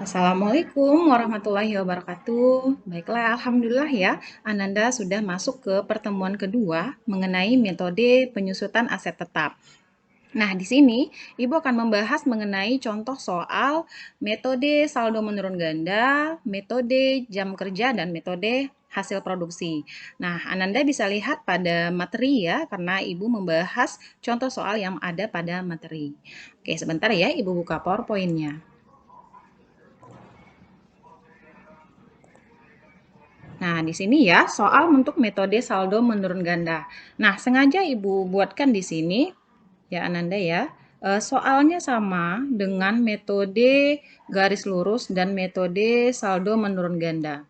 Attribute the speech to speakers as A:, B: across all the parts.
A: Assalamualaikum warahmatullahi wabarakatuh. Baiklah, alhamdulillah ya, Ananda sudah masuk ke pertemuan kedua mengenai metode penyusutan aset tetap. Nah, di sini Ibu akan membahas mengenai contoh soal metode saldo menurun ganda, metode jam kerja, dan metode hasil produksi. Nah, Ananda bisa lihat pada materi ya, karena Ibu membahas contoh soal yang ada pada materi. Oke, sebentar ya, Ibu buka PowerPoint-nya. Nah, di sini ya, soal untuk metode saldo menurun ganda. Nah, sengaja Ibu buatkan di sini, ya Ananda ya, soalnya sama dengan metode garis lurus dan metode saldo menurun ganda.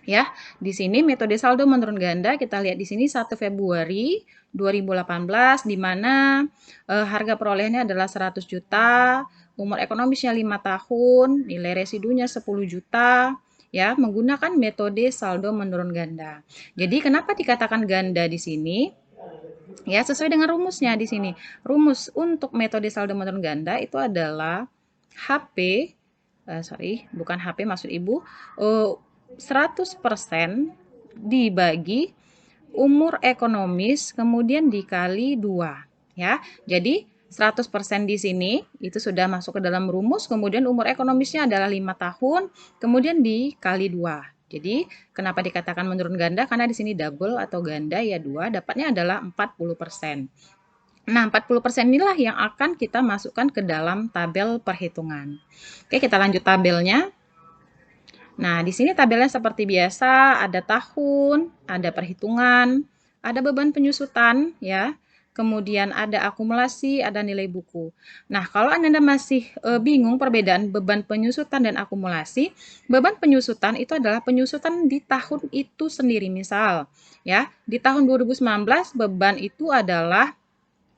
A: Ya, di sini metode saldo menurun ganda, kita lihat di sini 1 Februari 2018, di mana harga perolehannya adalah 100 juta, umur ekonomisnya 5 tahun, nilai residunya 10 juta, ya, menggunakan metode saldo menurun ganda. Jadi kenapa dikatakan ganda di sini? Ya, sesuai dengan rumusnya di sini. Rumus untuk metode saldo menurun ganda itu adalah HP, bukan HP maksud Ibu, 100% dibagi umur ekonomis kemudian dikali 2 ya. Jadi 100% di sini itu sudah masuk ke dalam rumus, kemudian umur ekonomisnya adalah 5 tahun, kemudian dikali 2. Jadi kenapa dikatakan menurun ganda? Karena di sini double atau ganda ya 2, dapatnya adalah 40%. Nah, 40% inilah yang akan kita masukkan ke dalam tabel perhitungan. Oke, kita lanjut tabelnya. Nah, di sini tabelnya seperti biasa, ada tahun, ada perhitungan, ada beban penyusutan, ya. Kemudian ada akumulasi, ada nilai buku. Nah, kalau Anda masih bingung perbedaan beban penyusutan dan akumulasi, beban penyusutan itu adalah penyusutan di tahun itu sendiri. Misal, ya, di tahun 2019 beban itu adalah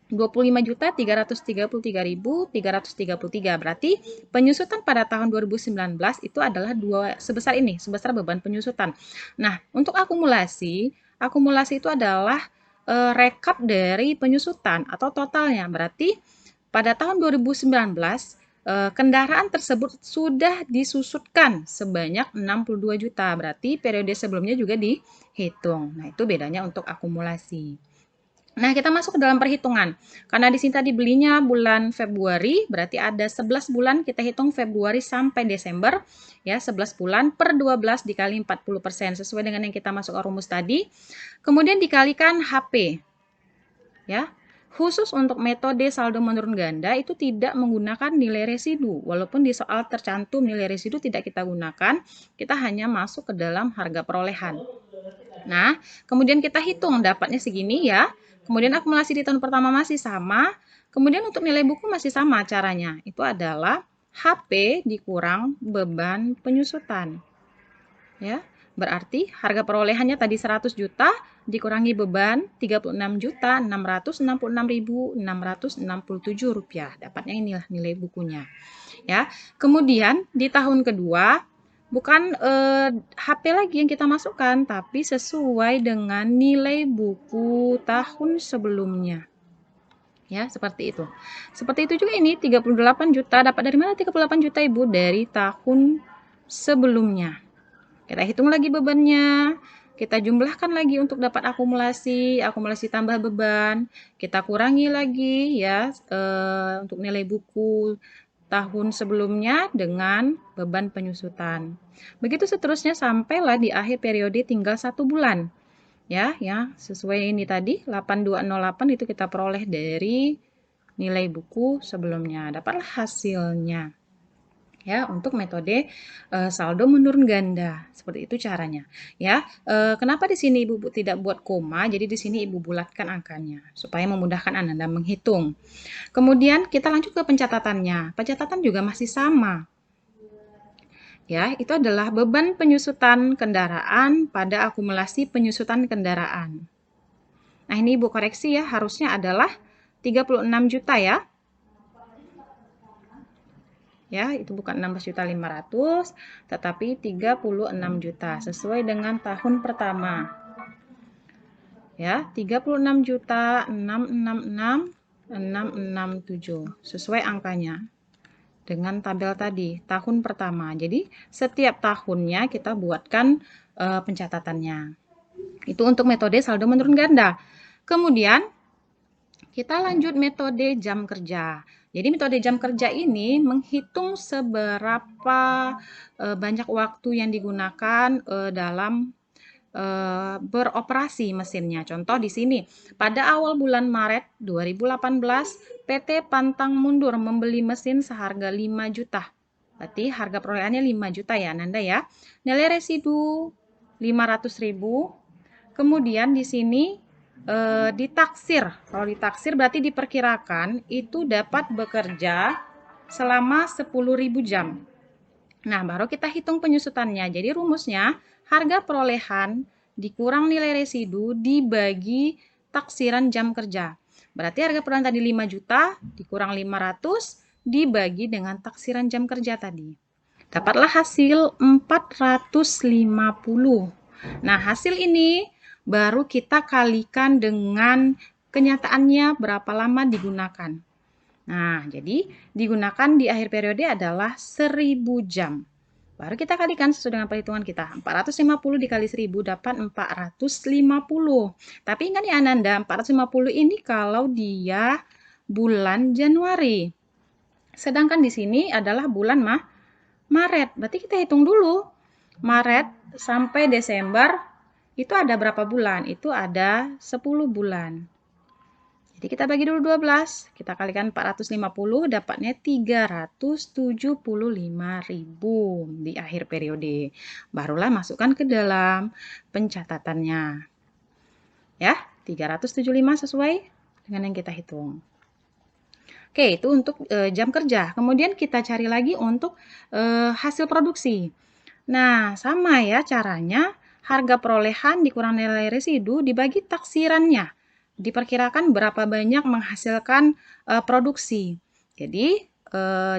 A: 25.333.333. Berarti penyusutan pada tahun 2019 itu adalah sebesar ini, sebesar beban penyusutan. Nah, untuk akumulasi, akumulasi itu adalah rekap dari penyusutan atau totalnya. Berarti pada tahun 2019 kendaraan tersebut sudah disusutkan sebanyak 62 juta. Berarti periode sebelumnya juga dihitung. Nah, itu bedanya untuk akumulasi. Nah, kita masuk ke dalam perhitungan. Karena di sini tadi belinya bulan Februari, berarti ada 11 bulan, kita hitung Februari sampai Desember, ya, 11 bulan per 12 dikali 40%, sesuai dengan yang kita masuk ke rumus tadi. Kemudian dikalikan HP, ya. Khusus untuk metode saldo menurun ganda itu tidak menggunakan nilai residu. Walaupun di soal tercantum nilai residu tidak kita gunakan, kita hanya masuk ke dalam harga perolehan. Nah, kemudian kita hitung dapatnya segini ya. Kemudian akumulasi di tahun pertama masih sama. Kemudian untuk nilai buku masih sama caranya. Itu adalah HP dikurang beban penyusutan. Ya, berarti harga perolehannya tadi 100 juta dikurangi beban 36.666.667 rupiah. Dapatnya inilah nilai bukunya. Ya. Kemudian di tahun kedua bukan HP lagi yang kita masukkan, tapi sesuai dengan nilai buku tahun sebelumnya. Ya, seperti itu. Seperti itu juga ini 38 juta. Dapat dari mana 38 juta Ibu? Dari tahun sebelumnya. Kita hitung lagi bebannya. Kita jumlahkan lagi untuk dapat akumulasi, akumulasi tambah beban. Kita kurangi lagi ya untuk nilai buku tahun sebelumnya dengan beban penyusutan. Begitu seterusnya sampailah di akhir periode tinggal 1 bulan. Ya, sesuai ini tadi 8208 itu kita peroleh dari nilai buku sebelumnya. Dapatlah hasilnya. Ya, untuk metode saldo menurun ganda. Seperti itu caranya. Ya, kenapa di sini Ibu tidak buat koma? Jadi di sini Ibu bulatkan angkanya supaya memudahkan Anda menghitung. Kemudian kita lanjut ke pencatatannya. Pencatatan juga masih sama. Ya, itu adalah beban penyusutan kendaraan pada akumulasi penyusutan kendaraan. Nah, ini Ibu koreksi ya, harusnya adalah 36 juta ya. Ya, itu bukan 16.500.000, tetapi 36 juta sesuai dengan tahun pertama. Ya, 36 juta 666 667 sesuai angkanya. dengan tabel tadi, tahun pertama. Jadi, setiap tahunnya kita buatkan pencatatannya. Itu untuk metode saldo menurun ganda. Kemudian, kita lanjut metode jam kerja. Jadi metode jam kerja ini menghitung seberapa banyak waktu yang digunakan dalam beroperasi mesinnya. Contoh di sini, pada awal bulan Maret 2018, PT Pantang Mundur membeli mesin seharga 5 juta. Berarti harga perolehannya 5 juta ya, Nanda ya. Nilai residu 500.000. Kemudian di sini ditaksir. Kalau ditaksir berarti diperkirakan itu dapat bekerja selama 10.000 jam. Nah, baru kita hitung penyusutannya. Jadi rumusnya, harga perolehan dikurang nilai residu dibagi taksiran jam kerja. Berarti harga perolehan tadi 5 juta dikurang 500 dibagi dengan taksiran jam kerja tadi. Dapatlah hasil 450. Nah, hasil ini baru kita kalikan dengan kenyataannya berapa lama digunakan. Nah, jadi digunakan di akhir periode adalah 1000 jam. Baru kita kalikan sesuai dengan perhitungan kita. 450 dikali 1000 dapat 450. Tapi ingat ya Ananda, 450 ini kalau dia bulan Januari. Sedangkan di sini adalah bulan Maret. Berarti kita hitung dulu. Maret sampai Desember itu ada berapa bulan? Itu ada 10 bulan. Jadi kita bagi dulu 12. Kita kalikan 450 dapatnya 375.000 di akhir periode. Barulah masukkan ke dalam pencatatannya. Ya, 375 sesuai dengan yang kita hitung. Oke, itu untuk jam kerja. Kemudian kita cari lagi untuk hasil produksi. Nah, sama ya caranya. Harga perolehan dikurang nilai residu dibagi taksirannya. Diperkirakan berapa banyak menghasilkan produksi. Jadi,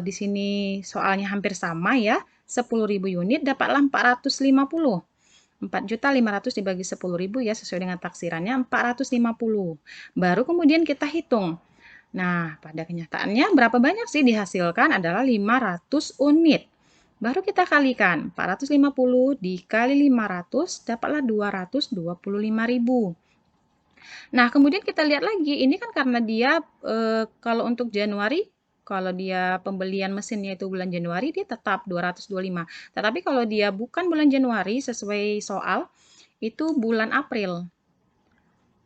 A: di sini soalnya hampir sama ya. 10.000 unit dapatlah 450. 4.500.000 dibagi 10.000 ya, sesuai dengan taksirannya 450. Baru kemudian kita hitung. Nah, pada kenyataannya berapa banyak sih dihasilkan adalah 500 unit. Baru kita kalikan, 450 dikali 500 dapatlah 225.000. Nah, kemudian kita lihat lagi, ini kan karena dia kalau untuk Januari, kalau dia pembelian mesinnya itu bulan Januari, dia tetap 225. Tetapi kalau dia bukan bulan Januari, sesuai soal, itu bulan April.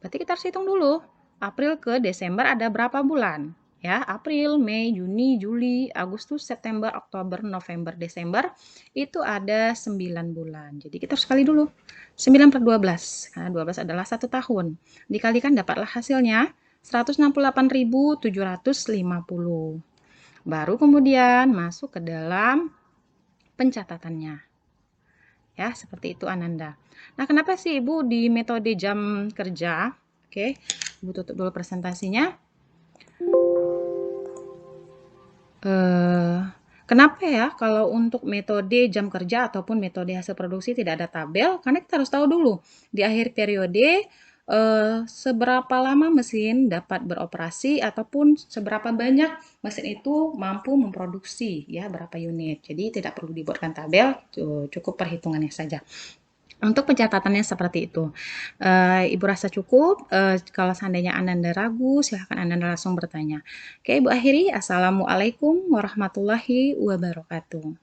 A: Berarti kita harus hitung dulu. April ke Desember ada berapa bulan? Ya, April, Mei, Juni, Juli, Agustus, September, Oktober, November, Desember itu ada 9 bulan. Jadi kita harus kali dulu. 9 per 12, karena 12 adalah 1 tahun. Dikalikan dapatlah hasilnya 168.750. Baru kemudian masuk ke dalam pencatatannya. Ya, seperti itu Ananda. Nah, kenapa sih Ibu di metode jam kerja? Oke, Ibu tutup dulu presentasinya. Kenapa ya kalau untuk metode jam kerja ataupun metode hasil produksi tidak ada tabel? Karena kita harus tahu dulu di akhir periode seberapa lama mesin dapat beroperasi ataupun seberapa banyak mesin itu mampu memproduksi ya berapa unit. Jadi tidak perlu dibuatkan tabel, cukup perhitungannya saja. Untuk pencatatannya seperti itu. Ibu rasa cukup. Kalau seandainya Ananda ragu, silahkan Ananda langsung bertanya. Oke, Ibu akhiri. Assalamualaikum warahmatullahi wabarakatuh.